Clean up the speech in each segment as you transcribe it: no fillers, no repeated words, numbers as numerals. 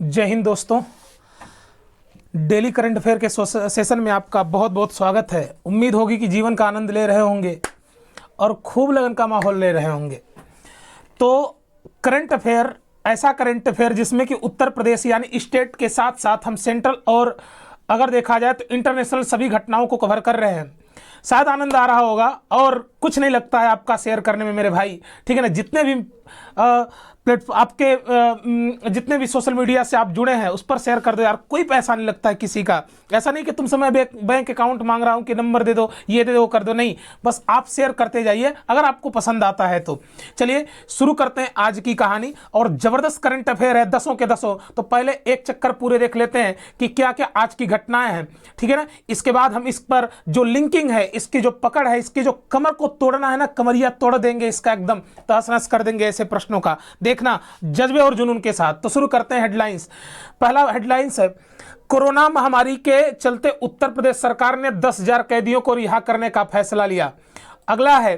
जय हिंद दोस्तों। Daily current affair के सेशन में आपका बहुत बहुत स्वागत है। उम्मीद होगी कि जीवन का आनंद ले रहे होंगे और खूब लगन का माहौल ले रहे होंगे। तो करंट अफेयर, ऐसा करंट अफेयर जिसमें कि उत्तर प्रदेश यानी स्टेट के साथ साथ हम सेंट्रल और अगर देखा जाए तो इंटरनेशनल सभी घटनाओं को कवर कर रहे हैं। शायद आनंद आ रहा होगा और कुछ नहीं लगता है आपका शेयर करने में मेरे भाई, ठीक है ना। जितने भी आपके जितने भी सोशल मीडिया से आप जुड़े हैं उस पर शेयर कर दो यार। कोई पैसा नहीं लगता है किसी का। ऐसा नहीं कि तुमसे मैं बैंक अकाउंट मांग रहा हूं कि नंबर दे दो, ये दे दो, कर दो, नहीं, बस आप शेयर करते जाइए अगर आपको पसंद आता है तो। चलिए शुरू करते हैं आज की कहानी। और जबरदस्त करंट अफेयर है, दसों के दसों। तो पहले एक चक्कर पूरे देख लेते हैं कि क्या क्या आज की घटनाएं हैं, ठीक है ना। इसके बाद हम इस पर जो लिंकिंग है, इसकी जो पकड़ है, इसकी जो कमर को तोड़ना है ना, कमरिया तोड़ देंगे इसका, एकदम तहस नहस कर देंगे ऐसे प्रश्नों का। देखना जज्बे और जुनून के साथ। तो शुरू करते हैं हेडलाइंस। पहला हेडलाइंस है, कोरोना महामारी के चलते उत्तर प्रदेश सरकार ने 10,000 कैदियों को रिहा करने का फैसला लिया। अगला है,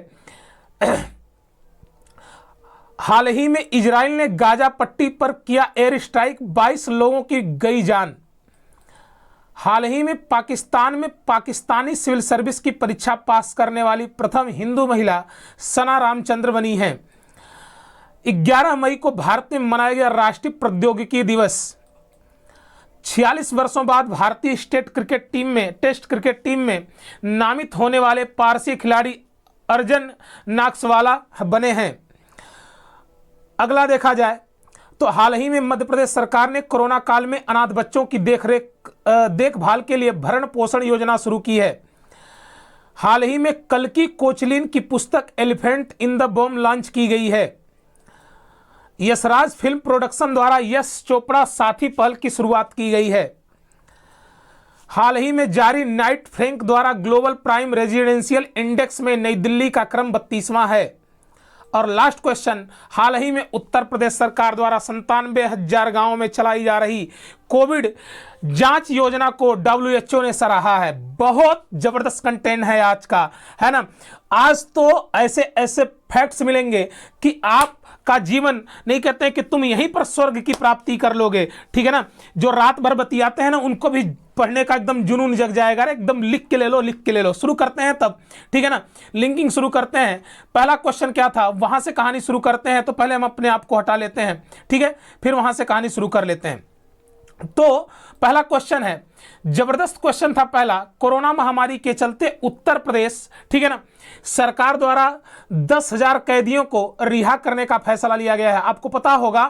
हाल ही में इजराइल ने गाजा पट्टी पर किया एयर स्ट्राइक, 22 लोगों की गई जान। हाल ही में पाकिस्तान में पाकिस्तानी सिविल सर्विस की परीक्षा पास करने वाली प्रथम हिंदू महिला सना रामचंद्र बनी हैं। 11 मई को भारत में मनाया गया राष्ट्रीय प्रौद्योगिकी दिवस। 46 वर्षों बाद भारतीय टेस्ट क्रिकेट टीम में नामित होने वाले पारसी खिलाड़ी अर्जन नाक्सवाला बने हैं। अगला देखा जाए तो हाल ही में मध्य प्रदेश सरकार ने कोरोना काल में अनाथ बच्चों की देखभाल के लिए भरण पोषण योजना शुरू की है। हाल ही में कल्की कोचलिन की पुस्तक elephant in the bomb launch की गई है। यशराज फिल्म प्रोडक्शन द्वारा यश चोपड़ा साथी पहल की शुरुआत की गई है। हाल ही में जारी नाइट फ्रैंक द्वारा ग्लोबल प्राइम रेजिडेंशियल इंडेक्स में नई दिल्ली का क्रम 32वां है। और लास्ट क्वेश्चन, हाल ही में उत्तर प्रदेश सरकार द्वारा 97,000 गांवों में चलाई जा रही कोविड जांच योजना को WHO ने सराहा है। बहुत जबरदस्त कंटेंट है आज का, है ना। आज तो ऐसे ऐसे फैक्ट्स मिलेंगे कि आपका जीवन, नहीं कहते हैं कि तुम यहीं पर स्वर्ग की प्राप्ति कर लोगे, ठीक है ना। जो रात भर बतियाते हैं ना, उनको भी पढ़ने का एकदम जुनून जग जाएगा। एकदम लिख के ले लो। शुरू करते हैं तब, ठीक है ना। लिंकिंग शुरू करते हैं। पहला क्वेश्चन क्या था, वहां से कहानी शुरू करते हैं। तो पहले हम अपने आप को हटा लेते हैं, ठीक है, फिर वहां से कहानी शुरू कर लेते हैं। तो पहला क्वेश्चन है, जबरदस्त क्वेश्चन था पहला। कोरोना महामारी के चलते उत्तर प्रदेश, ठीक है ना, सरकार द्वारा 10,000 कैदियों को रिहा करने का फैसला लिया गया है। आपको पता होगा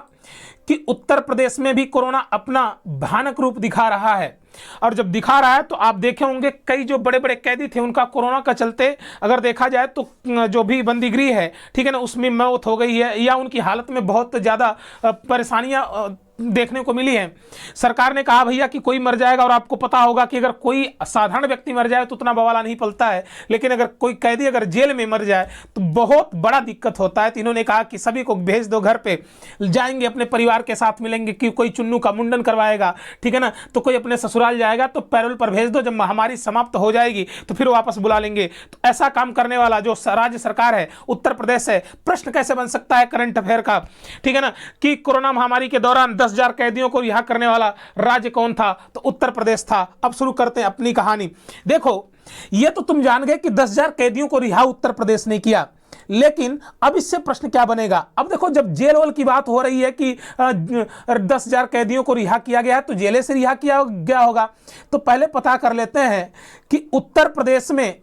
कि उत्तर प्रदेश में भी कोरोना अपना भयानक रूप दिखा रहा है। और जब दिखा रहा है तो आप देखे होंगे कई जो बड़े बड़े कैदी थे उनका कोरोना का चलते अगर देखा जाए तो जो भी बंदीगृह है, ठीक है ना, उसमें मौत हो गई है या उनकी हालत में बहुत ज़्यादा परेशानियां देखने को मिली है। सरकार ने कहा भैया कि कोई मर जाएगा, और आपको पता होगा कि अगर कोई साधारण व्यक्ति मर जाए तो उतना बवाला नहीं पलता है, लेकिन अगर कोई कैदी अगर जेल में मर जाए तो बहुत बड़ा दिक्कत होता है। तो इन्होंने कहा कि सभी को भेज दो घर पे, जाएंगे अपने परिवार के साथ मिलेंगे, कि कोई चुन्नू का मुंडन करवाएगा, ठीक है ना, तो कोई अपने ससुराल जाएगा तो पैरोल पर भेज दो, जब महामारी समाप्त हो जाएगी तो फिर वापस बुला लेंगे। तो ऐसा काम करने वाला जो राज्य सरकार है उत्तर प्रदेश है। प्रश्न कैसे बन सकता है करंट अफेयर का, ठीक है ना, कि कोरोना महामारी के दौरान 10,000 कैदियों को रिहा करने वाला राज्य कौन था, तो उत्तर प्रदेश था। अब शुरू करते हैं अपनी कहानी। देखो, यह तो तुम जान गए कि 10,000 कैदियों को रिहा उत्तर प्रदेश ने किया, लेकिन अब इससे प्रश्न क्या बनेगा। अब देखो, जब जेल वोल की बात हो रही है कि 10,000 कैदियों को रिहा किया गया है, तो जेले से रिहा किया गया होगा। तो पहले पता कर लेते हैं कि उत्तर प्रदेश में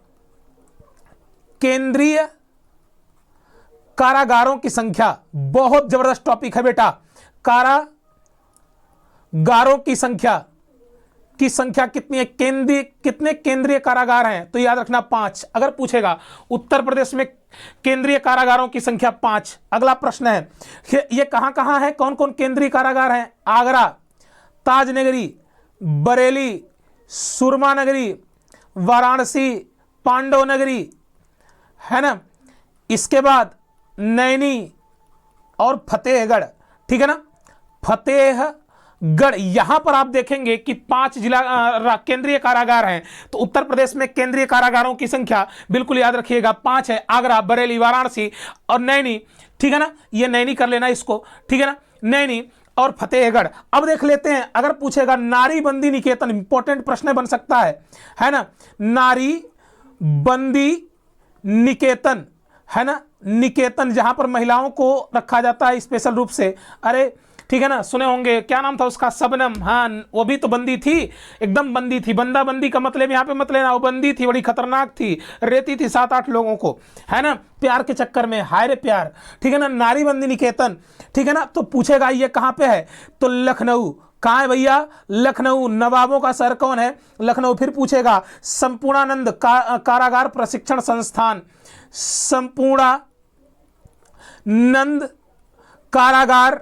केंद्रीय कारागारों की संख्या, बहुत जबरदस्त टॉपिक है बेटा। कारागारों की संख्या कितनी है, कितने केंद्रीय कारागार हैं, तो याद रखना 5। अगर पूछेगा उत्तर प्रदेश में केंद्रीय कारागारों की संख्या 5। अगला प्रश्न है, ये कहां है, कौन कौन केंद्रीय कारागार हैं। आगरा, ताजनगरी, बरेली, सुरमा नगरी, वाराणसी, पांडव नगरी, है ना। इसके बाद नैनी और फतेहगढ़, ठीक है ना, फतेहगढ़। यहां पर आप देखेंगे कि 5 जिला केंद्रीय कारागार हैं। तो उत्तर प्रदेश में केंद्रीय कारागारों की संख्या बिल्कुल याद रखिएगा 5 है। आगरा, बरेली, वाराणसी और नैनी, ठीक है ना, ये नैनी कर लेना इसको, ठीक है ना, नैनी। और फतेहगढ़। अब देख लेते हैं, अगर पूछेगा नारी बंदी निकेतन, इंपॉर्टेंट प्रश्न बन सकता है ना, नारी बंदी निकेतन, है ना, निकेतन जहां पर महिलाओं को रखा जाता है स्पेशल रूप से। अरे ठीक है ना, सुने होंगे, क्या नाम था उसका, शबनम, हाँ वो भी तो बंदी थी, एकदम बंदी थी। बंदा बंदी का मतलब यहाँ पे मत लेना, वो बंदी थी, बड़ी खतरनाक थी, रहती थी 7-8 लोगों को, है ना, प्यार के चक्कर में, हाय रे प्यार, ठीक है ना, नारी बंदी निकेतन, ठीक है ना। तो पूछेगा ये कहाँ पे है, तो लखनऊ। कहाँ है भैया, लखनऊ। नवाबों का शहर कौन है, लखनऊ। फिर पूछेगा संपूर्णानंद कारागार प्रशिक्षण संस्थान, संपूर्णानंद कारागार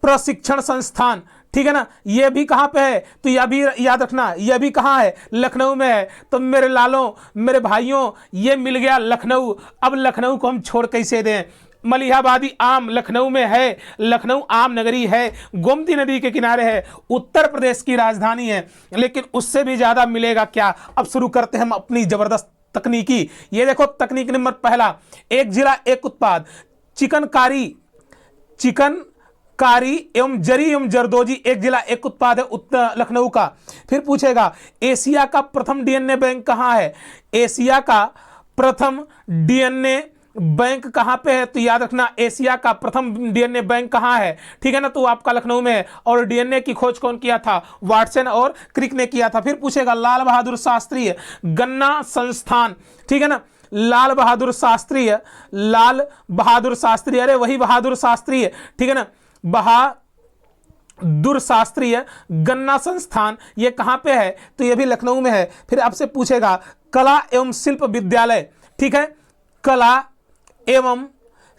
प्रशिक्षण संस्थान, ठीक है ना, ये भी कहां पे है, तो यह भी याद रखना, यह भी कहां है, लखनऊ में है। तो मेरे लालों, मेरे भाइयों, ये मिल गया लखनऊ। अब लखनऊ को हम छोड़ कैसे दें, मलिहाबादी आम लखनऊ में है, लखनऊ आम नगरी है, गोमती नदी के किनारे है, उत्तर प्रदेश की राजधानी है, लेकिन उससे भी ज्यादा मिलेगा क्या। अब शुरू करते हैं हम अपनी जबरदस्त तकनीकी। ये देखो तकनीक नंबर पहला, एक जिला एक उत्पाद, चिकनकारी एवं जरी एवं जरदोजी, एक जिला एक उत्पाद है उत्तर लखनऊ का। फिर पूछेगा एशिया का प्रथम डीएनए बैंक कहां है, एशिया का प्रथम डीएनए बैंक कहां पे है, तो याद रखना एशिया का प्रथम डीएनए बैंक कहां है, ठीक है ना, तो आपका लखनऊ में है। और डीएनए की खोज कौन किया था, वाटसन और क्रिक ने किया था। फिर पूछेगा लाल बहादुर शास्त्री गन्ना संस्थान, ठीक है ना, लाल बहादुर शास्त्री, अरे वही बहादुर शास्त्री है, ठीक है ना, बहादुर शास्त्री गन्ना संस्थान, ये कहां पे है, तो ये भी लखनऊ में है। फिर आपसे पूछेगा कला एवं शिल्प विद्यालय, ठीक है, कला एवं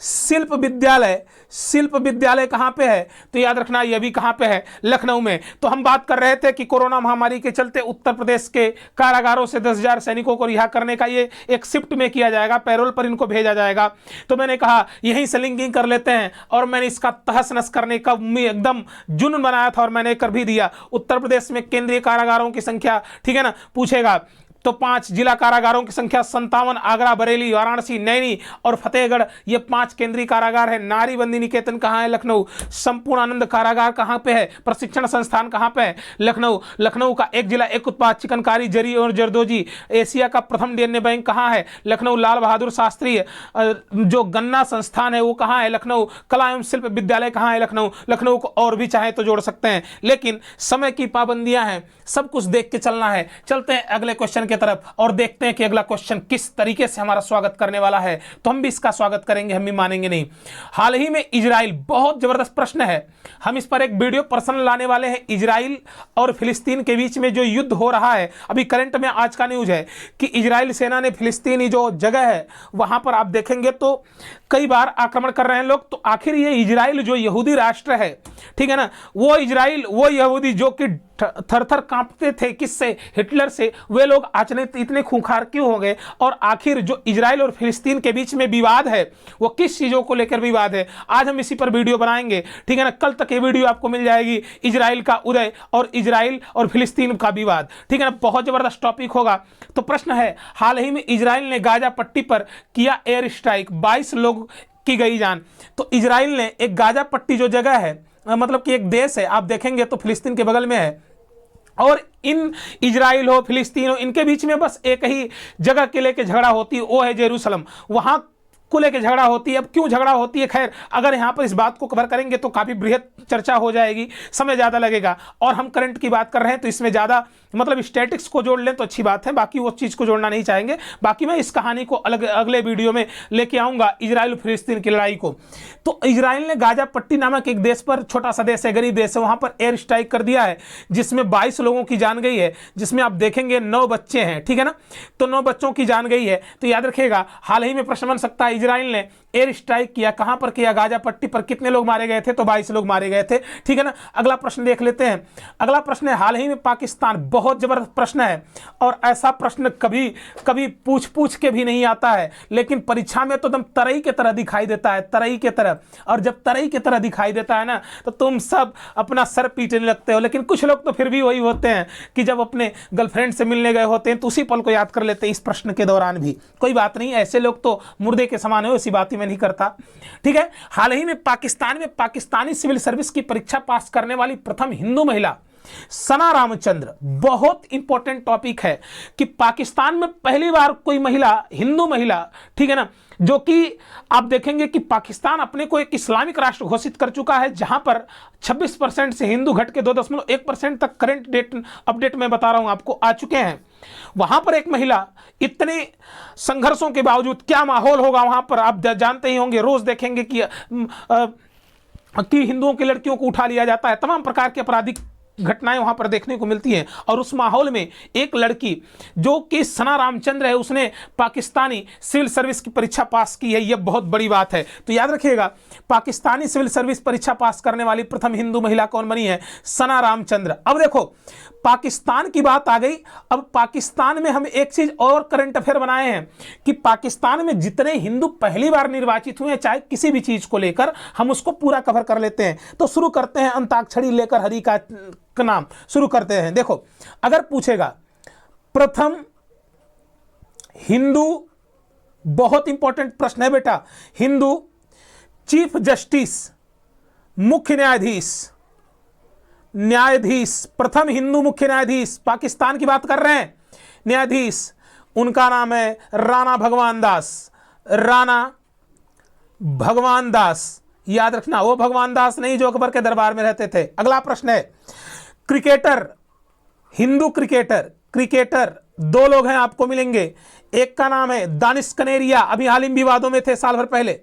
शिल्प विद्यालय कहां पे है, तो याद रखना यह भी कहां पे है, लखनऊ में। तो हम बात कर रहे थे कि कोरोना महामारी के चलते उत्तर प्रदेश के कारागारों से 10,000 सैनिकों को रिहा करने का ये एक शिफ्ट में किया जाएगा, पैरोल पर इनको भेजा जाएगा। तो मैंने कहा यहीं से लिंकिंग कर लेते हैं, और मैंने इसका तहस नस करने का एकदम जुनून बनाया था, और मैंने कर भी दिया। उत्तर प्रदेश में केंद्रीय कारागारों की संख्या, ठीक है ना, पूछेगा तो 5 जिला कारागारों की संख्या 57, आगरा, बरेली, वाराणसी, नैनी और फतेहगढ़, ये 5 केंद्रीय कारागार है। नारी बंदी निकेतन कहाँ है, लखनऊ। संपूर्णानंद कारागार कहाँ पे है, प्रशिक्षण संस्थान कहाँ पे है, लखनऊ। लखनऊ का एक जिला एक उत्पाद, चिकनकारी, जरी और जरदोजी। एशिया का प्रथम डीएनए बैंक कहाँ है, लखनऊ। लाल बहादुर शास्त्री जो गन्ना संस्थान है वो कहाँ है, लखनऊ। कला एवं शिल्प विद्यालय कहाँ है, लखनऊ। लखनऊ को और भी चाहे तो जोड़ सकते हैं, लेकिन समय की पाबंदियां हैं, सब कुछ देख के चलना है। चलते हैं अगले क्वेश्चन की तरफ और देखते हैं कि अगला क्वेश्चन किस तरीके से हमारा स्वागत करने वाला है। तो हम भी इसका स्वागत करेंगे, हम भी मानेंगे नहीं। हाल ही में इजराइल, बहुत जबरदस्त प्रश्न है, हम इस पर एक वीडियो पर्सनल लाने वाले हैं। इजराइल और फिलिस्तीन के बीच में जो युद्ध हो रहा है, अभी करंट में आज का न्यूज है कि इजराइल सेना ने फिलिस्तीनी जो जगह है वहां पर आप देखेंगे तो कई बार आक्रमण कर रहे हैं लोग। तो आखिर ये इजराइल जो यहूदी राष्ट्र है, ठीक है ना, वो इजराइल, वो यहूदी जो कि थर थर कांपते थे किससे, हिटलर से, वे लोग आज इतने खूंखार क्यों हो गए। और आखिर जो इजराइल और फिलिस्तीन के बीच में विवाद है वो किस चीजों को लेकर विवाद है, आज हम इसी पर वीडियो बनाएंगे, ठीक है ना। कल तक ये वीडियो आपको मिल जाएगी, इजराइल का उदय और इजराइल और फिलिस्तीन का विवाद, ठीक है ना, बहुत जबरदस्त टॉपिक होगा। तो प्रश्न है, हाल ही में इजराइल ने गाजा पट्टी पर किया एयर स्ट्राइक, 22 लोग की गई जान। तो इजराइल ने एक गाजा पट्टी जो जगह है, मतलब कि एक देश है, आप देखेंगे तो फिलिस्तीन के बगल में है, और इन इजराइल हो फिलिस्तीन हो इनके बीच में बस एक ही जगह के लेके झगड़ा होती है, वो है जेरूसलम। वहां को लेके झगड़ा होती है। अब क्यों झगड़ा होती है, खैर अगर यहाँ पर इस बात को कवर करेंगे तो काफ़ी बृहद चर्चा हो जाएगी, समय ज़्यादा लगेगा। और हम करंट की बात कर रहे हैं तो इसमें ज़्यादा मतलब स्टैटिक्स को जोड़ लें तो अच्छी बात है, बाकी वो चीज़ को जोड़ना नहीं चाहेंगे। बाकी मैं इस कहानी को अगले वीडियो में लेके आऊँगा, इजराइल फिलिस्तीन की लड़ाई को। तो इजराइल ने गाजा पट्टी नामक एक देश पर, छोटा सा देश है, गरीब देश है, वहाँ पर एयर स्ट्राइक कर दिया है, जिसमें 22 लोगों की जान गई है, जिसमें आप देखेंगे 9 बच्चे हैं, ठीक है ना। तो 9 बच्चों की जान गई है। तो याद रखिएगा, हाल ही में प्रश्न बन सकता है, इजराइल ने एयर स्ट्राइक किया, कहां पर किया, गाजा पट्टी पर, कितने लोग मारे गए थे, तो 22 लोग मारे गए थे, ठीक है ना। अगला प्रश्न देख लेते हैं। अगला प्रश्न है, हाल ही में पाकिस्तान, बहुत जबरदस्त प्रश्न है, और ऐसा प्रश्न कभी कभी पूछ के भी नहीं आता है, लेकिन परीक्षा में तो एकदम तरई की तरह दिखाई देता है, तरई की तरह। और जब तरई की तरह दिखाई देता है ना, तो तुम सब अपना सर पीटने लगते हो। लेकिन कुछ लोग तो फिर भी वही होते हैं कि जब अपने गर्लफ्रेंड से मिलने गए होते हैं तो उसी पल को याद कर लेते हैं, इस प्रश्न के दौरान भी। कोई बात नहीं, ऐसे लोग तो मुर्दे के समान है, ऐसी बात ही मैं नहीं करता। ठीक है, हाल ही में पाकिस्तान में पाकिस्तानी सिविल सर्विस की परीक्षा पास करने वाली प्रथम हिंदू महिला सना रामचंद्र, बहुत इंपॉर्टेंट टॉपिक है कि पाकिस्तान में पहली बार कोई महिला, हिंदू महिला, ठीक है ना, जो कि आप देखेंगे कि पाकिस्तान अपने को एक इस्लामिक राष्ट्र घोषित कर चुका है, जहां पर 26% से हिंदू घट के 2.1% तक करंट डेट अपडेट मैं बता रहा हूं आपको आ चुके हैं। वहां पर एक महिला, इतने संघर्षों के बावजूद क्या माहौल होगा वहां पर आप जानते ही होंगे, रोज देखेंगे कि हिंदुओं की लड़कियों को उठा लिया जाता है, तमाम प्रकार के आपराधिक घटनाएं वहां पर देखने को मिलती हैं। और उस माहौल में एक लड़की जो कि सना रामचंद्र है, उसने पाकिस्तानी सिविल सर्विस की परीक्षा पास की है, यह बहुत बड़ी बात है। तो याद रखिएगा, पाकिस्तानी सिविल सर्विस परीक्षा पास करने वाली प्रथम हिंदू महिला कौन बनी है? सना रामचंद्र। अब देखो, पाकिस्तान की बात आ गई। अब पाकिस्तान में हम एक चीज और करंट अफेयर बनाए हैं कि पाकिस्तान में जितने हिंदू पहली बार निर्वाचित हुए, चाहे किसी भी चीज को लेकर, हम उसको पूरा कवर कर लेते हैं। तो शुरू करते हैं अंताक्षरी लेकर हरि का नाम शुरू करते हैं। देखो, अगर पूछेगा प्रथम हिंदू, बहुत इंपॉर्टेंट प्रश्न है बेटा, हिंदू चीफ जस्टिस, मुख्य न्यायाधीश, प्रथम हिंदू मुख्य न्यायाधीश, पाकिस्तान की बात कर रहे हैं, न्यायाधीश, उनका नाम है राणा भगवान दास। राणा भगवान दास, याद रखना, वो भगवान दास नहीं जो अकबर के दरबार में रहते थे। अगला प्रश्न है क्रिकेटर, हिंदू क्रिकेटर दो लोग हैं, आपको मिलेंगे। एक का नाम है दानिश कनेरिया, अभी हाल ही विवादों में थे साल भर पहले,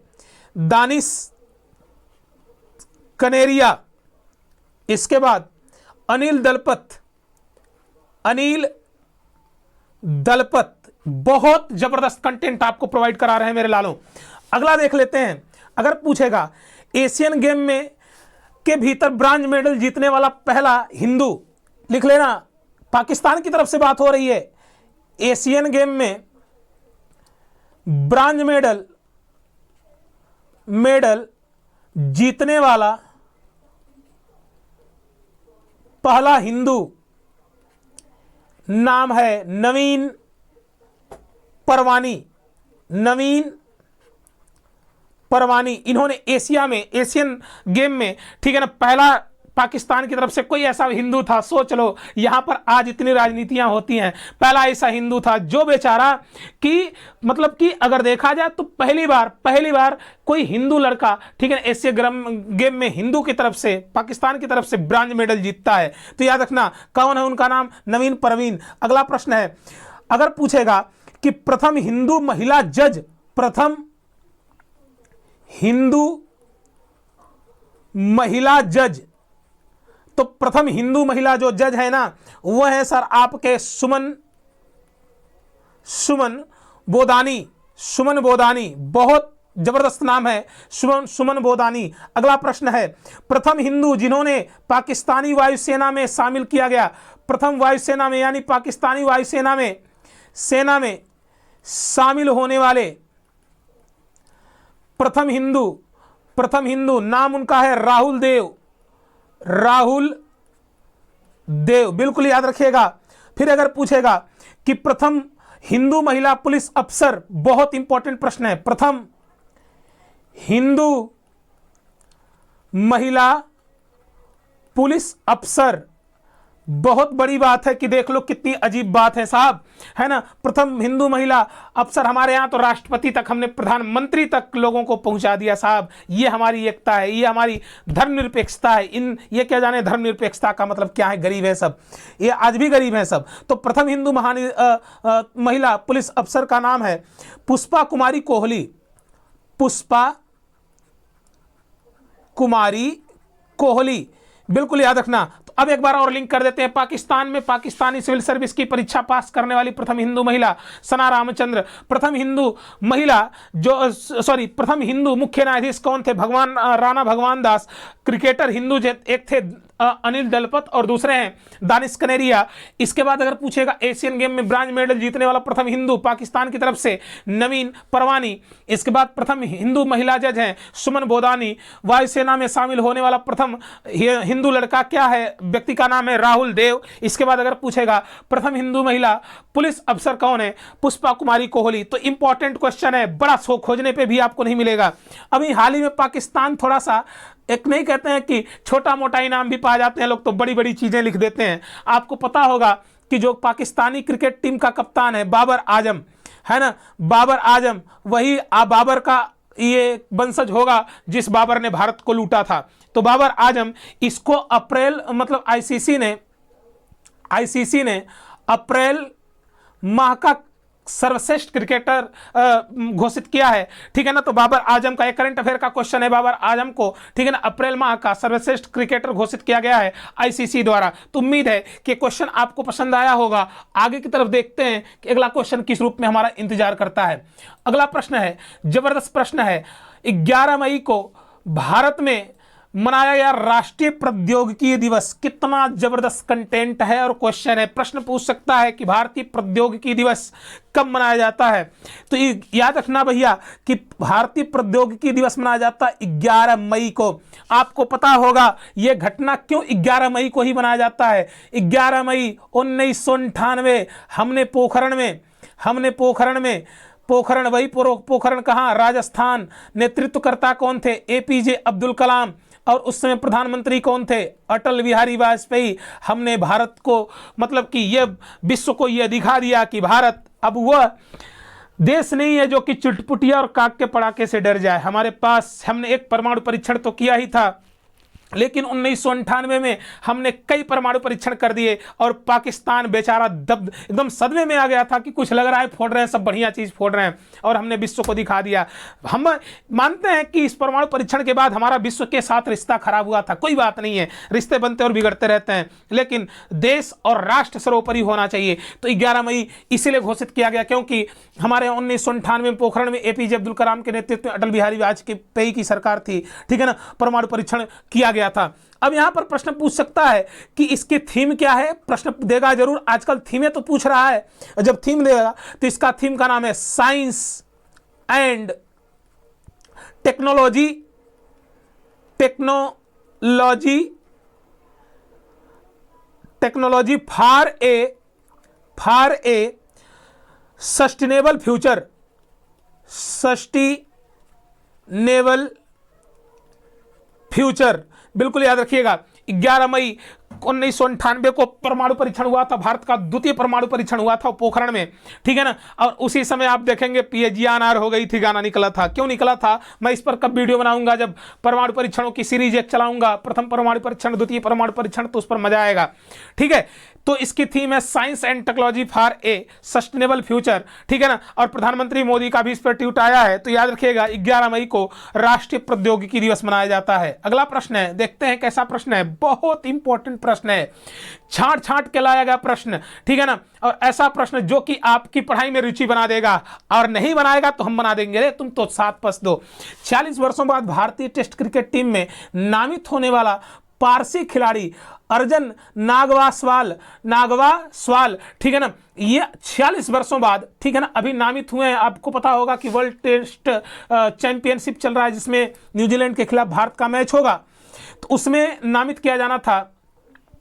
दानिश कनेरिया। इसके बाद अनिल दलपत, बहुत जबरदस्त कंटेंट आपको प्रोवाइड करा रहे हैं मेरे लालों। अगला देख लेते हैं, अगर पूछेगा एशियन गेम में के भीतर ब्रांज मेडल जीतने वाला पहला हिंदू, लिख लेना, पाकिस्तान की तरफ से बात हो रही है। एशियन गेम में ब्रांज मेडल जीतने वाला पहला हिंदू नाम है नवीन परवानी। इन्होंने एशियन गेम में, ठीक है ना, पहला पाकिस्तान की तरफ से कोई ऐसा हिंदू था, सोच लो, यहां पर आज इतनी राजनीतियां होती हैं, पहला ऐसा हिंदू था जो बेचारा कि मतलब कि अगर देखा जाए तो पहली बार कोई हिंदू लड़का, ठीक है ना, एशियन गेम में हिंदू की तरफ से, पाकिस्तान की तरफ से ब्रांज मेडल जीतता है। तो याद रखना कौन है, उनका नाम नवीन परवीन। अगला प्रश्न है, अगर पूछेगा कि प्रथम हिंदू महिला जज, प्रथम हिंदू महिला जज, तो प्रथम हिंदू महिला जो जज है ना, वह है सर आपके सुमन बोदानी, बहुत जबरदस्त नाम है, सुमन बोदानी। अगला प्रश्न है, प्रथम हिंदू जिन्होंने पाकिस्तानी वायुसेना में शामिल किया गया, प्रथम वायुसेना में यानी पाकिस्तानी वायुसेना में सेना में शामिल होने वाले प्रथम हिंदू नाम उनका है राहुल देव, बिल्कुल याद रखिएगा। फिर अगर पूछेगा कि प्रथम हिंदू महिला पुलिस अफसर, बहुत इंपॉर्टेंट प्रश्न है, प्रथम हिंदू महिला पुलिस अफसर, बहुत बड़ी बात है कि देख लो कितनी अजीब बात है साहब, है ना। प्रथम हिंदू महिला अफसर, हमारे यहाँ तो राष्ट्रपति तक, हमने प्रधानमंत्री तक लोगों को पहुंचा दिया साहब। ये हमारी एकता है, ये हमारी धर्मनिरपेक्षता है। ये क्या जाने धर्मनिरपेक्षता का मतलब क्या है, गरीब है सब, ये आज भी गरीब है सब। तो प्रथम हिंदू महिला पुलिस अफसर का नाम है पुष्पा कुमारी कोहली, बिल्कुल याद रखना। तो अब एक बार और लिंक कर देते हैं, पाकिस्तान में पाकिस्तानी सिविल सर्विस की परीक्षा पास करने वाली प्रथम हिंदू महिला सना रामचंद्र। प्रथम हिंदू मुख्य न्यायाधीश कौन थे? राणा भगवान दास। क्रिकेटर हिंदू एक थे अनिल दलपत और दूसरे हैं दानिश कनेरिया। इसके बाद अगर पूछेगा एशियन गेम में ब्रांज मेडल जीतने वाला प्रथम हिंदू पाकिस्तान की तरफ से नवीन परवानी। इसके बाद प्रथम हिंदू महिला जज हैं सुमन बोदानी। वायुसेना में शामिल होने वाला प्रथम हिंदू लड़का क्या है, व्यक्ति का नाम है राहुल देव। इसके बाद अगर पूछेगा प्रथम हिंदू महिला पुलिस अफसर कौन है, पुष्पा कुमारी कोहली। तो इंपॉर्टेंट क्वेश्चन है, बड़ा सो खोजने पे भी आपको नहीं मिलेगा। अभी हाल ही में पाकिस्तान थोड़ा सा, एक नहीं कहते हैं कि छोटा मोटा इनाम भी पा जाते हैं लोग, तो बड़ी बड़ी चीजें लिख देते हैं। आपको पता होगा कि जो पाकिस्तानी क्रिकेट टीम का कप्तान है बाबर आजम, है ना, बाबर आजम, वही बाबर का ये वंशज होगा जिस बाबर ने भारत को लूटा था। तो बाबर आजम, इसको अप्रैल मतलब आईसीसी ने अप्रैल माह का सर्वश्रेष्ठ क्रिकेटर घोषित किया है, ठीक है ना। तो बाबर आजम का एक करंट अफेयर का क्वेश्चन है, बाबर आजम को, ठीक है ना, अप्रैल माह का सर्वश्रेष्ठ क्रिकेटर घोषित किया गया है आईसीसी द्वारा। तो उम्मीद है कि क्वेश्चन आपको पसंद आया होगा। आगे की तरफ देखते हैं कि अगला क्वेश्चन किस रूप में हमारा इंतजार करता है। अगला प्रश्न है, जबरदस्त प्रश्न है। 11 मई को भारत में मनाया गया राष्ट्रीय प्रौद्योगिकी दिवस। कितना जबरदस्त कंटेंट है और क्वेश्चन है। प्रश्न पूछ सकता है कि भारतीय प्रौद्योगिकी दिवस कब मनाया जाता है। तो याद रखना भैया कि भारतीय प्रौद्योगिकी दिवस मनाया जाता है 11 मई को। आपको पता होगा यह घटना क्यों 11 मई को ही मनाया जाता है। 11 मई 1998 हमने पोखरण, वही पोखरण कहाँ, राजस्थान। नेतृत्वकर्ता कौन थे, एपीजे अब्दुल कलाम। और उस समय प्रधानमंत्री कौन थे, अटल बिहारी वाजपेयी। हमने भारत को मतलब कि ये विश्व को यह दिखा दिया कि भारत अब वह देश नहीं है जो कि चुटपुटिया और काक के पड़ाके से डर जाए। हमारे पास, हमने एक परमाणु परीक्षण तो किया ही था, लेकिन 1998 में हमने कई परमाणु परीक्षण कर दिए और पाकिस्तान बेचारा एकदम सदमे में आ गया था कि कुछ लग रहा है फोड़ रहे हैं, सब बढ़िया चीज फोड़ रहे हैं, और हमने विश्व को दिखा दिया। हम मानते हैं कि इस परमाणु परीक्षण के बाद हमारा विश्व के साथ रिश्ता खराब हुआ था, कोई बात नहीं है, रिश्ते बनते और बिगड़ते रहते हैं, लेकिन देश और राष्ट्र सर्वोपरि होना चाहिए। तो 11 मई इसीलिए घोषित किया गया क्योंकि हमारे 1998 में पोखरण में एपीजे अब्दुल कलाम के नेतृत्व में अटल बिहारी वाजपेयी की सरकार थी, ठीक है ना, परमाणु परीक्षण किया गया था। अब यहां पर प्रश्न पूछ सकता है कि इसकी थीम क्या है, प्रश्न देगा जरूर। आजकल थीमें तो पूछ रहा है, जब थीम देगा तो इसका थीम का नाम है science and technology for a sustainable future. बिल्कुल याद रखिएगा, 11 मई 1998 को परमाणु परीक्षण हुआ था, भारत का द्वितीय परमाणु परीक्षण हुआ था पोखरण में, ठीक है ना। और उसी समय आप देखेंगे PGNR हो गई थी, गाना निकला था। क्यों निकला था, मैं इस पर कब वीडियो बनाऊंगा, जब परमाणु परीक्षणों की सीरीज एक चलाऊंगा, प्रथम परमाणु परीक्षण, द्वितीय परमाणु परीक्षण, तो उस पर मजा आएगा, ठीक है। तो इसकी थीम है science and technology for a sustainable future, ठीक है ना। और प्रधानमंत्री मोदी का भी इस पर ट्वीट आया है। तो याद रखिएगा 11 मई को राष्ट्रीय प्रौद्योगिकी दिवस मनाया जाता है। अगला प्रश्न है, देखते हैं कैसा प्रश्न है, बहुत इंपॉर्टेंट प्रश्न है, छांट के लाया गया प्रश्न, ठीक है ना। और ऐसा प्रश्न जो कि आपकी पढ़ाई में रुचि बना देगा, और नहीं बनाएगा तो हम बना देंगे, रे तुम तो 7+2। 40 वर्षों बाद भारतीय टेस्ट क्रिकेट टीम में नामित होने वाला पारसी खिलाड़ी अर्जन नागवास्वाल, ठीक है ना, ये 46 वर्षों बाद, ठीक है ना, अभी नामित हुए हैं। आपको पता होगा कि वर्ल्ड टेस्ट चैंपियनशिप चल रहा है, जिसमें न्यूजीलैंड के खिलाफ भारत का मैच होगा, तो उसमें नामित किया जाना था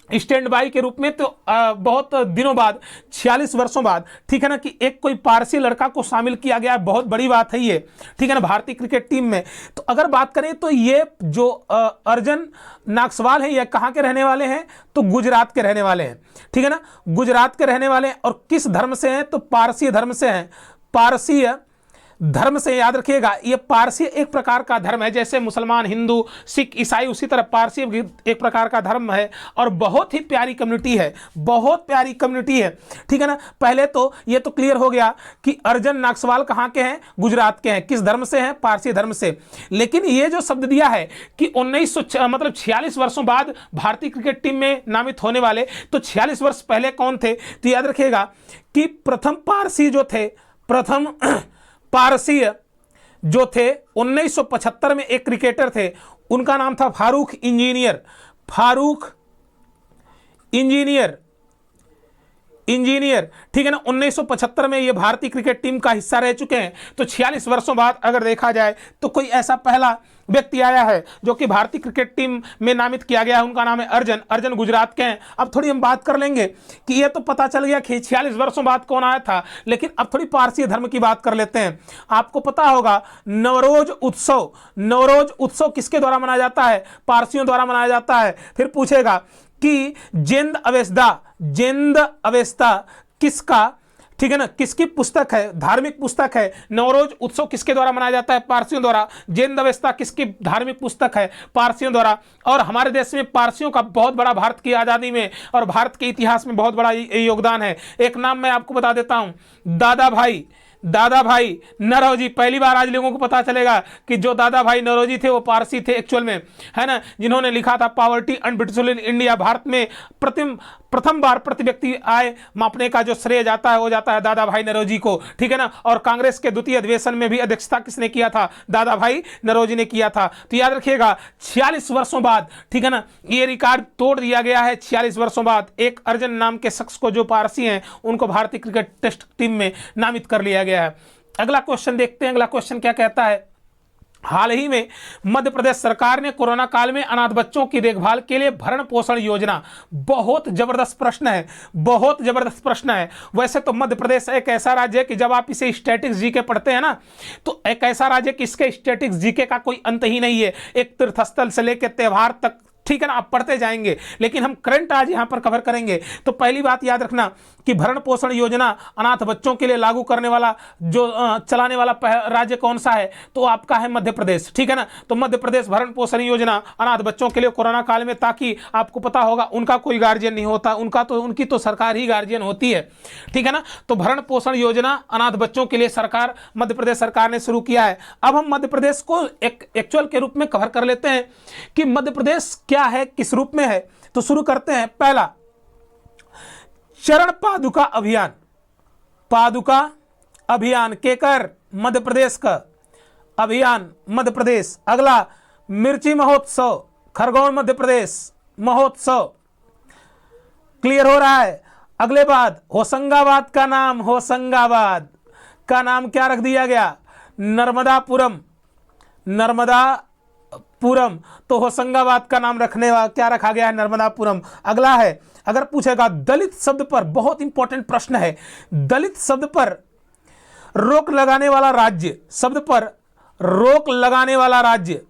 स्टैंड बाई के रूप में। तो बहुत दिनों बाद, 46 वर्षों बाद, ठीक है ना, कि एक कोई पारसी लड़का को शामिल किया गया, बहुत बड़ी बात है ये, ठीक है ना, भारतीय क्रिकेट टीम में। तो अगर बात करें तो ये जो अर्जन नागवास्वाल है, ये कहाँ के रहने वाले हैं, तो गुजरात के रहने वाले हैं, ठीक है ना, गुजरात के रहने वाले हैं। और किस धर्म से हैं, तो पारसी धर्म से हैं, पारसी धर्म से। याद रखिएगा, ये पारसी एक प्रकार का धर्म है, जैसे मुसलमान, हिंदू, सिख, ईसाई, उसी तरह पारसी एक प्रकार का धर्म है, और बहुत ही प्यारी कम्युनिटी है, बहुत प्यारी कम्युनिटी है, ठीक है ना। पहले तो ये तो क्लियर हो गया कि अर्जन नागवास्वाल कहाँ के हैं, गुजरात के हैं। किस धर्म से हैं, पारसी धर्म से। लेकिन ये जो शब्द दिया है कि 46 वर्षों बाद भारतीय क्रिकेट टीम में नामित होने वाले, तो 46 वर्ष पहले कौन थे, तो याद रखिएगा कि प्रथम पारसी जो थे 1975 में एक क्रिकेटर थे, उनका नाम था फारूक इंजीनियर, ठीक है ना। 1975 में ये भारतीय क्रिकेट टीम का हिस्सा रह चुके हैं। तो 46 वर्षों बाद अगर देखा जाए तो कोई ऐसा पहला व्यक्ति आया है जो कि भारतीय क्रिकेट टीम में नामित किया गया है, उनका नाम है अर्जन गुजरात के हैं। अब थोड़ी हम बात कर लेंगे कि ये तो पता चल गया कि 46 वर्षों बाद कौन आया था, लेकिन अब थोड़ी पारसी धर्म की बात कर लेते हैं। आपको पता होगा नवरोज उत्सव किसके द्वारा मनाया जाता है? पारसियों द्वारा मनाया जाता है। फिर पूछेगा कि जेंद अवेस्ता किसका, ठीक है ना, किसकी पुस्तक है? धार्मिक पुस्तक है। नवरोज उत्सव किसके द्वारा मनाया जाता है? पारसियों द्वारा। जेंद अवेस्ता किसकी धार्मिक पुस्तक है? पारसियों द्वारा। और हमारे देश में पारसियों का बहुत बड़ा भारत की आज़ादी में और भारत के इतिहास में बहुत बड़ा योगदान है। एक नाम मैं आपको बता देता हूं, दादा भाई नरौजी। पहली बार आज लोगों को पता चलेगा कि जो दादा भाई नरौजी थे वो पारसी थे एक्चुअल में, है ना, जिन्होंने लिखा था poverty and beautiful in India. Bharat में प्रथम बार प्रति व्यक्ति आय मापने का जो श्रेय जाता है वो जाता है दादा भाई नरौजी को, ठीक है ना। और कांग्रेस के द्वितीय अधिवेशन में भी अध्यक्षता किसने किया था? दादा भाई नरौजी ने किया था। तो याद रखिएगा 46 वर्षों बाद, ठीक है ना, ये रिकॉर्ड तोड़ दिया गया है। 46 वर्षों बाद एक अर्जन नाम के शख्स को, जो पारसी हैं, उनको भारतीय क्रिकेट टेस्ट टीम में नामित कर लिया गया है। अगला क्वेश्चन देखते हैं। अगला क्वेश्चन क्या कहता है? हाल ही में मध्य प्रदेश सरकार ने कोरोना काल में अनाथ बच्चों की देखभाल के लिए भरण पोषण योजना, बहुत जबरदस्त प्रश्न है, बहुत जबरदस्त प्रश्न है। वैसे तो मध्य प्रदेश एक ऐसा राज्य है कि जब आप इसे स्टैटिक्स जीके पढ़ते हैं ना, तो एक ऐसा राज्य कि इसके स्टैटिक्स जीके का कोई अंत ही नहीं है। एक तीर्थस्थल से लेकर त्योहार तक, ठीक है ना, आप पढ़ते जाएंगे, लेकिन हम करंट आज यहां पर कवर करेंगे। तो पहली बात याद रखना कि भरण पोषण योजना अनाथ बच्चों के लिए लागू करने वाला, जो चलाने वाला राज्य कौन सा है? तो आपका है मध्य प्रदेश, ठीक है ना। तो मध्य प्रदेश भरण पोषण योजना अनाथ बच्चों के लिए कोरोना काल में, ताकि आपको पता होगा उनका कोई गार्जियन नहीं होता, उनकी तो सरकार ही गार्जियन होती है, ठीक है ना। तो भरण पोषण योजना अनाथ बच्चों के लिए सरकार, मध्य प्रदेश सरकार ने शुरू किया है। अब हम मध्य प्रदेश को एक एक्चुअल के रूप में कवर कर लेते हैं कि मध्य प्रदेश क्या है, किस रूप में है। तो शुरू करते हैं। पहला, चरण पादुका अभियान केकर? मध्य प्रदेश का अभियान, मध्य प्रदेश। अगला, मिर्ची महोत्सव, खरगोन मध्य प्रदेश महोत्सव। क्लियर हो रहा है? अगले बात, होशंगाबाद का नाम क्या रख दिया गया? नर्मदापुरम। तो होशंगाबाद का नाम रखने वाला क्या रखा गया है? नर्मदापुरम। अगला है, अगर पूछेगा दलित शब्द पर, बहुत इंपॉर्टेंट प्रश्न है, दलित शब्द पर रोक लगाने वाला राज्य, शब्द पर रोक लगाने वाला राज्य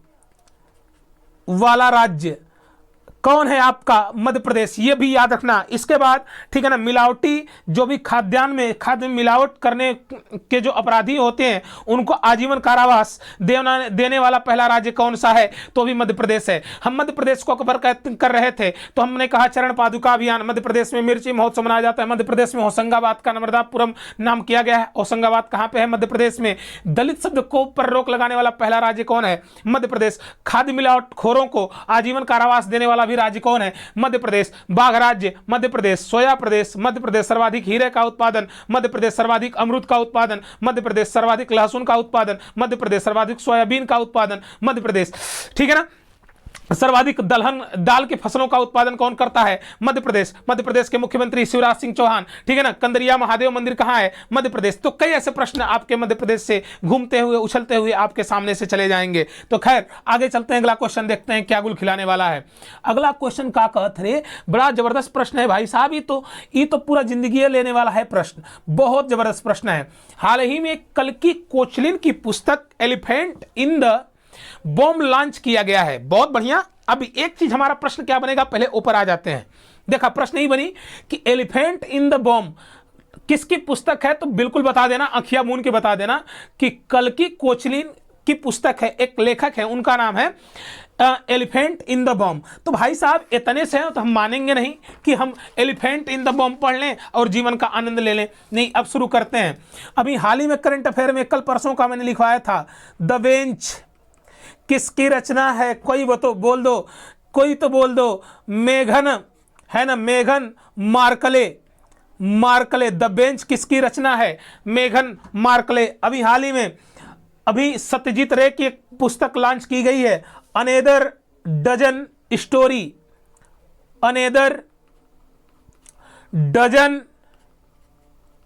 कौन है आपका? मध्य प्रदेश। ये भी याद रखना। इसके बाद, ठीक है ना, मिलावटी जो भी खाद्य में मिलावट करने के जो अपराधी होते हैं उनको आजीवन कारावास देने वाला पहला राज्य कौन सा है? तो भी मध्य प्रदेश है। हम मध्य प्रदेश को कवर कर रहे थे तो हमने कहा चरण पादुका अभियान, मध्य प्रदेश में मिर्ची महोत्सव मनाया जाता है। मध्य प्रदेश में होशंगाबाद का नर्मदापुरम नाम किया गया है। होशंगाबाद कहाँ पे है? मध्य प्रदेश में। दलित शब्द को पर रोक लगाने वाला पहला राज्य कौन है? मध्य प्रदेश। खाद्य मिलावटखोरों को आजीवन कारावास देने वाला राज्य कौन है? मध्य प्रदेश। बाघ राज्य, मध्य प्रदेश। सोया प्रदेश, मध्य प्रदेश। सर्वाधिक हीरे का उत्पादन, मध्य प्रदेश। सर्वाधिक अमरूद का उत्पादन, मध्य प्रदेश। सर्वाधिक लहसुन का उत्पादन, मध्य प्रदेश। सर्वाधिक सोयाबीन का उत्पादन, मध्य प्रदेश, ठीक है ना। सर्वाधिक दलहन दाल की फसलों का उत्पादन कौन करता है? मध्य प्रदेश। मध्य प्रदेश के मुख्यमंत्री शिवराज सिंह चौहान, ठीक है ना। कंदरिया महादेव मंदिर कहां है? मध्य प्रदेश। तो कई ऐसे प्रश्न आपके मध्य प्रदेश से घूमते हुए, उछलते हुए आपके सामने से चले जाएंगे। तो खैर आगे चलते हैं, अगला क्वेश्चन देखते हैं क्या गुल खिलाने वाला है। अगला क्वेश्चन का कहत रे, बड़ा जबरदस्त प्रश्न है भाई साहब। ये तो पूरा जिंदगी लेने वाला है प्रश्न, बहुत जबरदस्त प्रश्न है। हाल ही में कल्कि कोचलिन की पुस्तक elephant in the bomb launch किया गया है। बहुत बढ़िया। अभी एक चीज, हमारा प्रश्न क्या बनेगा, पहले ऊपर आ जाते हैं। देखा, प्रश्न ही बनी कि एलिफेंट इन द बॉम्ब किसकी पुस्तक है? तो बिल्कुल बता देना, अखिया मून के बता देना कि कल्कि कोचलिन की पुस्तक है। एक लेखक है, उनका नाम है एलिफेंट इन द बॉम्ब। तो भाई साहब इतने से तो हम मानेंगे नहीं कि हम एलिफेंट इन द बॉम्ब पढ़ लें और जीवन का आनंद ले लें। नहीं, अब शुरू करते हैं। अभी हाल ही में करंट अफेयर में कल परसों का मैंने लिखवाया था, द बेंच किसकी रचना है? कोई वो तो बोल दो, कोई तो बोल दो। मेघन, है ना, मेघन मार्कले। द बेंच किसकी रचना है? मेघन मार्कले। अभी हाल ही में अभी सत्यजीत रे की एक पुस्तक लॉन्च की गई है, another dozen dozen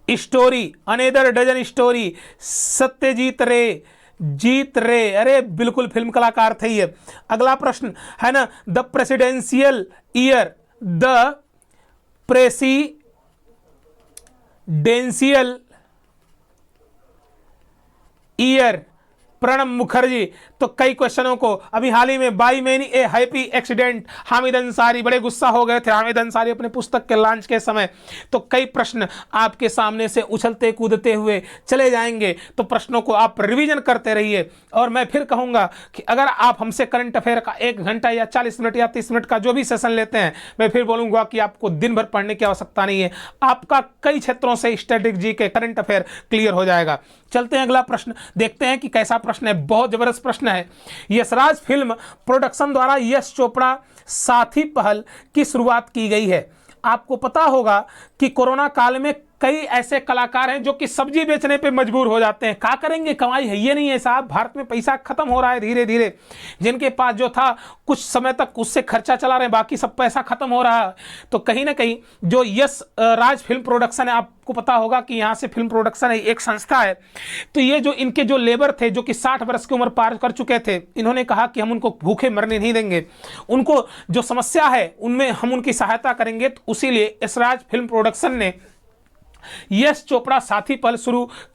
story, another dozen story, Satyajit Ray, Jit रे, अरे बिल्कुल फिल्म कलाकार थे ये। अगला प्रश्न है ना, the presidential year, the presidential year, Pranab Mukherjee. तो कई क्वेश्चनों को अभी हाल ही में by many a happy accident, Hamid Ansari बड़े गुस्सा हो गए थे हामिद अंसारी अपने पुस्तक के लॉन्च के समय। तो कई प्रश्न आपके सामने से उछलते कूदते हुए चले जाएंगे, तो प्रश्नों को आप रिवीजन करते रहिए। और मैं फिर कहूंगा कि अगर आप हमसे करंट अफेयर का 1 घंटा या 40 मिनट या 30 मिनट का जो भी सेशन लेते हैं, मैं फिर बोलूंगा कि आपको दिन भर पढ़ने की आवश्यकता नहीं है, आपका कई क्षेत्रों से स्ट्रेटेजी के करंट अफेयर क्लियर हो जाएगा। चलते हैं अगला प्रश्न, देखते हैं कि कैसा प्रश्न है। बहुत जबरदस्त प्रश्न है। यशराज फिल्म प्रोडक्शन द्वारा यश चोपड़ा साथी पहल की शुरुआत की गई है। आपको पता होगा कि कोरोना काल में कई ऐसे कलाकार हैं जो कि सब्जी बेचने पे मजबूर हो जाते हैं। क्या करेंगे, कमाई है ये नहीं है साहब, भारत में पैसा खत्म हो रहा है धीरे धीरे। जिनके पास जो था कुछ समय तक उससे खर्चा चला रहे हैं, बाकी सब पैसा खत्म हो रहा है। तो कहीं ना कहीं जो यश राज फिल्म प्रोडक्शन है, आपको पता होगा कि यहाँ से फिल्म प्रोडक्शन है एक संस्था है। तो ये जो इनके जो लेबर थे जो कि 60 वर्ष की उम्र पार कर चुके थे, इन्होंने कहा कि हम उनको भूखे मरने नहीं देंगे, उनको जो समस्या है उनमें हम उनकी सहायता करेंगे। तो उसीलिए यशराज फिल्म प्रोडक्शन ने यश चोपड़ा साथी पहल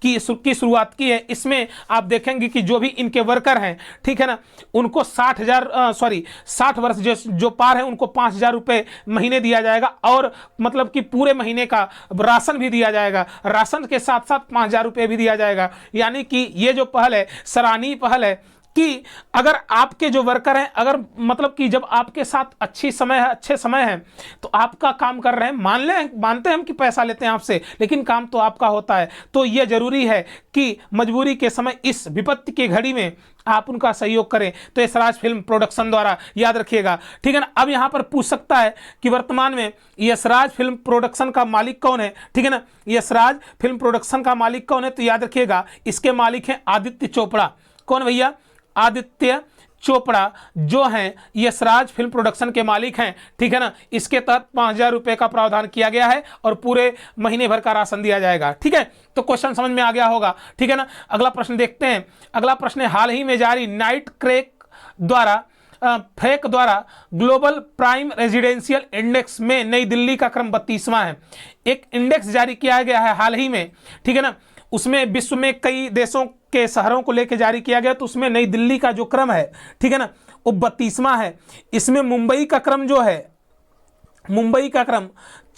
की शुरुआत की है। इसमें आप देखेंगे कि जो भी इनके वर्कर हैं, ठीक है ना, उनको 60 वर्ष जो पार है उनको 5,000 रुपये महीने दिया जाएगा, और मतलब कि पूरे महीने का राशन भी दिया जाएगा, राशन के साथ साथ 5,000 रुपये भी दिया जाएगा। यानी कि ये जो पहल है सराहनीय पहल है कि अगर आपके जो वर्कर हैं, अगर मतलब कि जब आपके साथ अच्छे समय है तो आपका काम कर रहे हैं, मानते हैं हम कि पैसा लेते हैं आपसे, लेकिन काम तो आपका होता है। तो यह जरूरी है कि मजबूरी के समय इस विपत्ति की घड़ी में आप उनका सहयोग करें। तो यशराज फिल्म प्रोडक्शन द्वारा, याद रखिएगा, ठीक है ना। अब यहां पर पूछ सकता है कि वर्तमान में यशराज फिल्म प्रोडक्शन का मालिक कौन है, ठीक है ना। यशराज फिल्म प्रोडक्शन का मालिक कौन है, तो याद रखिएगा इसके मालिक हैं आदित्य चोपड़ा। कौन भैया, आदित्य चोपड़ा जो हैं यशराज फिल्म प्रोडक्शन के मालिक हैं, ठीक है ना। इसके तहत 5,000 रुपये का प्रावधान किया गया है और पूरे महीने भर का राशन दिया जाएगा, ठीक है। तो क्वेश्चन समझ में आ गया होगा, ठीक है ना। अगला प्रश्न देखते हैं। अगला प्रश्न है, हाल ही में जारी नाइट फ्रैक द्वारा ग्लोबल प्राइम रेजिडेंशियल इंडेक्स में नई दिल्ली का क्रम 32वां है। एक इंडेक्स जारी किया गया है हाल ही में, ठीक है ना। उसमें विश्व में कई देशों के शहरों को लेकर जारी किया गया, तो उसमें नई दिल्ली का जो क्रम है, ठीक है ना, वो 32वां है। इसमें मुंबई का क्रम जो है, मुंबई का क्रम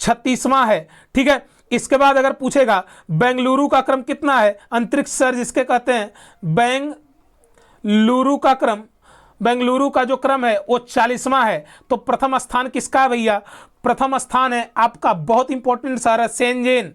36वां है, ठीक है। इसके बाद अगर पूछेगा बेंगलुरु का क्रम कितना है, अंतरिक्ष शहर जिसके कहते हैं, बेंगलुरु का जो क्रम है वो 40वां है। तो प्रथम स्थान किसका है भैया, प्रथम स्थान है आपका बहुत इंपॉर्टेंट शहर है शेनजेन।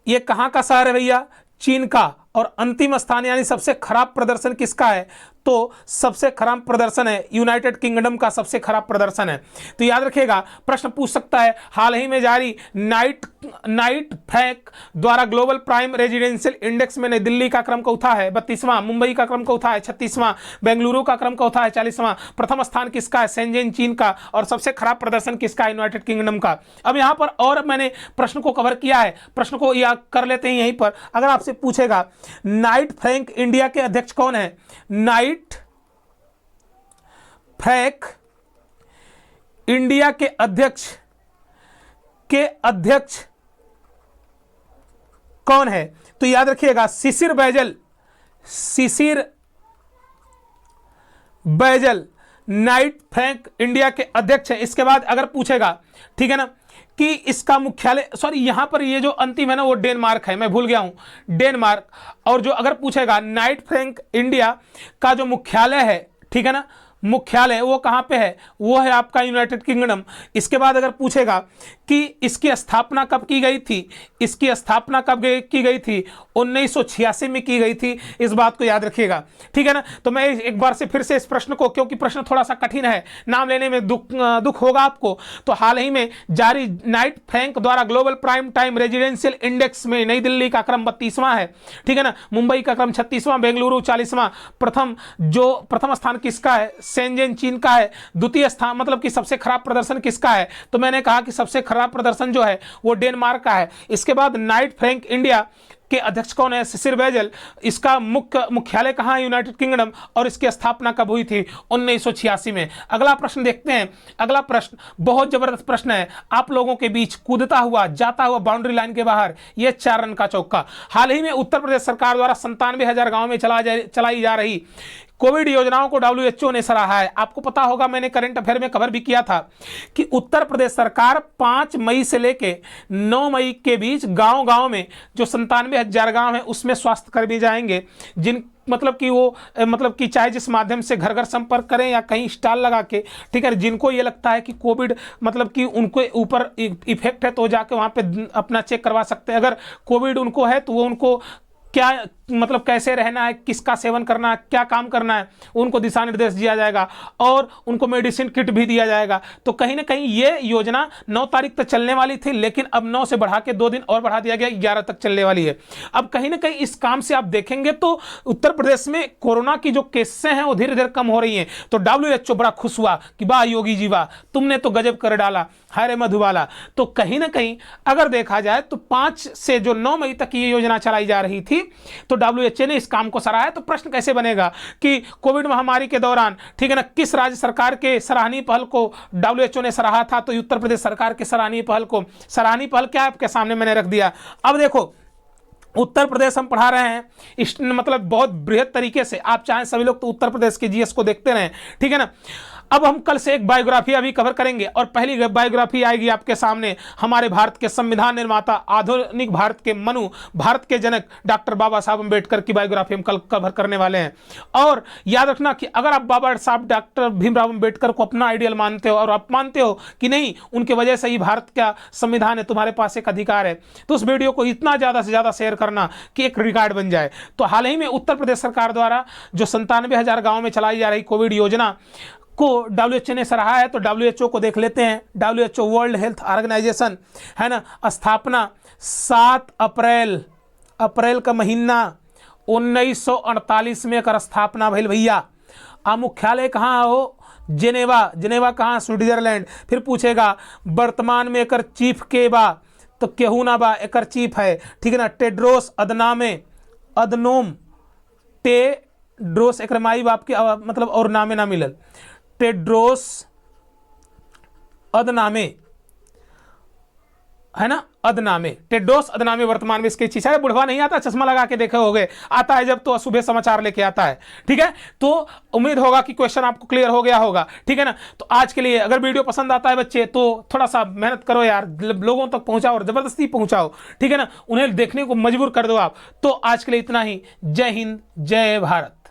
ये कहाँ का शहर है भैया, चीन का। और अंतिम स्थान यानी सबसे खराब प्रदर्शन किसका है, तो सबसे खराब प्रदर्शन है यूनाइटेड किंगडम का, सबसे खराब प्रदर्शन है। तो याद रखिएगा, प्रश्न पूछ सकता है, हाल ही में जारी नाइट फ्रैक द्वारा ग्लोबल प्राइम रेजिडेंशियल इंडेक्स में नई दिल्ली का क्रम चौथा है 32वां, मुंबई का क्रम चौथा है 36वां, बेंगलुरु का क्रम चौथा है 40वां। प्रथम स्थान किसका है, शेंजेन चीन का, और सबसे खराब प्रदर्शन किसका है, यूनाइटेड किंगडम का। अब यहाँ पर और मैंने प्रश्न को कवर किया है, प्रश्न को याद कर लेते हैं यहीं पर। अगर आपसे पूछेगा नाइट फ्रैक इंडिया के अध्यक्ष कौन है, नाइट फ्रैक इंडिया के अध्यक्ष कौन है, तो याद रखिएगा शिशिर बैजल नाइट फ्रैक इंडिया के अध्यक्ष है। इसके बाद अगर पूछेगा, ठीक है ना, कि इसका मुख्यालय, सॉरी यहाँ पर ये जो अंतिम है ना वो डेनमार्क है, मैं भूल गया हूं, डेनमार्क। और जो अगर पूछेगा नाइट फ्रैक इंडिया का जो मुख्यालय है, ठीक है ना, मुख्यालय वो कहाँ पे है, वो है आपका यूनाइटेड किंगडम। इसके बाद अगर पूछेगा कि इसकी स्थापना कब की गई थी, इसकी स्थापना कब की गई थी, 1986 में की गई थी। इस बात को याद रखिएगा, ठीक है ना। तो मैं एक बार से फिर से इस प्रश्न को, क्योंकि प्रश्न थोड़ा सा कठिन है, नाम लेने में दुख होगा आपको। तो हाल ही में जारी नाइट फ्रैक द्वारा global prime time residential index में नई दिल्ली का क्रम 32वां है, ठीक है ना, मुंबई का क्रम 36वां, बेंगलुरु 40वां। प्रथम स्थान किसका है, शेंजन चीन का है। द्वितीय स्थान मतलब कि सबसे खराब प्रदर्शन किसका है, तो मैंने कहा कि सबसे खराब प्रदर्शन जो है वो डेनमार्क का है। इसके बाद नाइट फ्रैंक इंडिया के अध्यक्ष कौन है, सिसिर बेजल। इसका मुख्यालय कहाँ है, यूनाइटेड किंगडम, और इसकी स्थापना कब हुई थी, 1986 में। अगला प्रश्न देखते हैं। अगला प्रश्न बहुत जबरदस्त प्रश्न है, आप लोगों के बीच कूदता हुआ जाता हुआ बाउंड्री लाइन के बाहर ये 4 रन का चौका। हाल ही में उत्तर प्रदेश सरकार द्वारा 97,000 गाँव में चलाई जा रही कोविड योजनाओं को WHO ने सराहा है। आपको पता होगा, मैंने करंट अफेयर में कवर भी किया था कि उत्तर प्रदेश सरकार 5 मई से लेके 9 मई के बीच गांव-गांव में जो 97,000 गांव हैं उसमें स्वास्थ्य कर्मी जाएंगे, जिन मतलब कि वो मतलब कि चाहे जिस माध्यम से घर घर संपर्क करें या कहीं स्टॉल लगा के, ठीक है, जिनको ये लगता है कि कोविड मतलब कि उनके ऊपर इफेक्ट है तो जाके वहाँ पे अपना चेक करवा सकते हैं। अगर कोविड उनको है तो वो उनको क्या मतलब कैसे रहना है, किसका सेवन करना है, क्या काम करना है, उनको दिशा निर्देश दिया जाएगा और उनको मेडिसिन किट भी दिया जाएगा। तो कहीं ना कहीं ये योजना 9 तारीख तक चलने वाली थी, लेकिन अब 9 से बढ़ा के 2 दिन और बढ़ा दिया गया, 11 तक चलने वाली है। अब कहीं ना कहीं इस काम से आप देखेंगे तो उत्तर प्रदेश में कोरोना की जो केसें हैं वो धीरे धीरे कम हो रही हैं। तो WHO बड़ा खुश हुआ कि वाह योगी जी वाह, तुमने तो गजब कर डाला, हरे मधुबाला। तो कहीं ना कहीं अगर देखा जाए तो 5 से जो 9 मई तक ये योजना चलाई जा रही थी तो WHO ने इस काम को सराहा। तो प्रश्न कैसे बनेगा कि कोविड महामारी के दौरान, ठीक है ना, किस राज्य सरकार के सराहनीय पहल को WHO ने सराहा था, तो उत्तर प्रदेश सरकार के सराहनीय पहल को। सराहनीय पहल क्या है आपके सामने मैंने रख दिया। अब देखो, उत्तर प्रदेश हम पढ़ा रहे हैं इस मतलब बहुत बृहद तरीके से, आप चाहें सभी लोग तो उत्तर प्रदेश के GS को देखते रहें, ठीक है ना। अब हम कल से एक बायोग्राफी अभी कवर करेंगे और पहली बायोग्राफी आएगी आपके सामने हमारे भारत के संविधान निर्माता, आधुनिक भारत के मनु, भारत के जनक डॉक्टर बाबा साहब अम्बेडकर की बायोग्राफी हम कल कवर करने वाले हैं। और याद रखना कि अगर आप बाबा साहब डॉक्टर भीमराव अम्बेडकर को अपना आइडियल मानते हो और आप मानते हो कि नहीं उनके वजह से ही भारत का संविधान है, तुम्हारे पास एक अधिकार है, तो उस वीडियो को इतना ज़्यादा से ज़्यादा शेयर करना कि एक रिकॉर्ड बन जाए। तो हाल ही में उत्तर प्रदेश सरकार द्वारा जो 97,000 गाँव में चलाई जा रही कोविड योजना को WHO ने सराहा है। तो WHO को देख लेते हैं। WHO वर्ल्ड हेल्थ ऑर्गेनाइजेशन है ना, स्थापना 7 अप्रैल का महीना 1948 में कर स्थापना भइल भैया। आ मुख्यालय कहाँ हो, जेनेवा कहाँ, स्विट्जरलैंड। फिर पूछेगा वर्तमान में एकर चीफ के बा, तो केहू ना बा, एकर चीफ है, ठीक है ना, टेड्रोस अदनोम टेड्रोस, एकर माई बाप के मतलब और नामे ना मिलल, टेड्रोस अदनामे है ना, टेड्रोस अदनामे वर्तमान में इसके चीज है। बुढ़वा नहीं आता, चश्मा लगा के देखे होगे, आता है जब तो सुबह समाचार लेके आता है, ठीक है। तो उम्मीद होगा कि क्वेश्चन आपको क्लियर हो गया होगा, ठीक है ना। तो आज के लिए अगर वीडियो पसंद आता है बच्चे तो थोड़ा सा मेहनत करो यार, लोगों तक पहुंचाओ और जबरदस्ती पहुंचाओ, ठीक है ना, उन्हें देखने को मजबूर कर दो आप। तो आज के लिए इतना ही। जय हिंद, जय भारत।